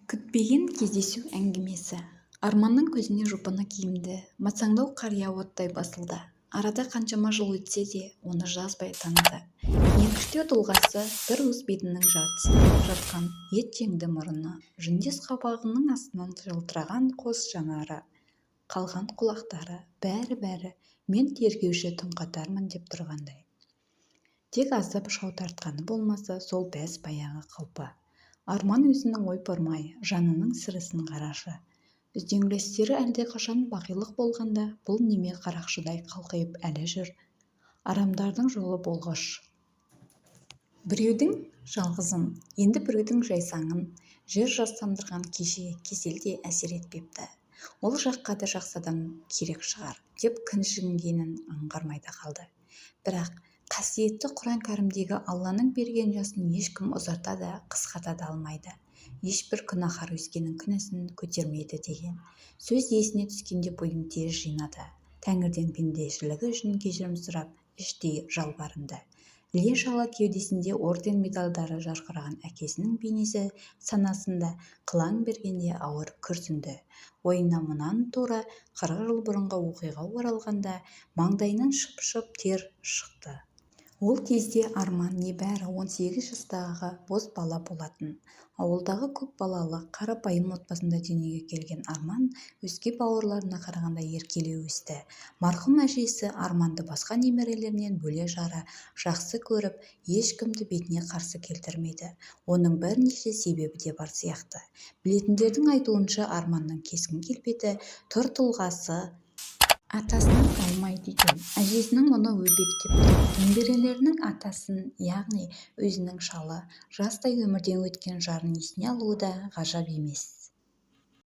Күтпеген кездесу әңгімесі. Арманның көзіне жұпыны киімді, мацаңдау қария оттай басылды. Арада қаншама жыл өтсе де, оны жазбай таныды. Еңкіштеу тұлғасы бір уыс бетінің жартысын алып жатқан ет жеңді мұрыны, жүндес қабағының астынан жылтыраған қос жанары, қалған құлақтары, бәрі мен тергеуші түнқатармын деп тұрғандай. Тек азып шау тартқаны болмаса, сол бәз баяғы қалпы. Арман өзінің ойпырмай, жанының сірісін қарашы. Үздеңлестері әлдеқашан бақилық болғанда, бұл неме қарақшыдай қалқайып әлі жүр. Арамдардың жолы болғыш. Біреудің жалғызын, енді біреудің жайсаңын, жер жастандырған кеше кеселде әсер етпепті. Ол жаққа да жақсы адам керек шығар, деп кіжінгенін аңғармай да қалды. Бірақ қасиетті Құран кәрімдегі Алланың берген жасын ешкім ұзарта да қысқарта да алмайды. Ешбір күнәһар өзгенің күнәсін көтермейді деген сөз есіне түскенде бойын тез жинады. Тәңірден пендешілігі үшін кешірім сұрап, іштей жалбарынды. Іле-шала кеудесінде орден медальдары жарқыраған әкесінің бейнесі санасында қылаң бергенде ауыр күрсінді. Ойына мұнан тура 40 жыл бұрынғы оқиға оралғанда маңдайынан шып-шып тер шықты. Ол кезде Арман небәрі 18 жастағы бос бала болатын. Ауылдағы көп балалы, қарапайым отбасында дүниеге келген Арман өзге бауырларына қарағанда еркелеу өсті. Марқұм әжесі Арманды басқа немерелерінен бөле-жара жақсы көріп, ешкімді бетіне қарсы келтірмейді. Оның бірнеше себебі де бар сияқты. Білетіндердің айтуынша Арманның кескін-келбеті, тұр-тұлғасы атасынан қалмайды екен. Әжесінің мұны өбектеп тұр. Немерелерінің атасын, яғни өзінің шалы, жастай өмірден өткен жарын есіне алуы да ғажап емес.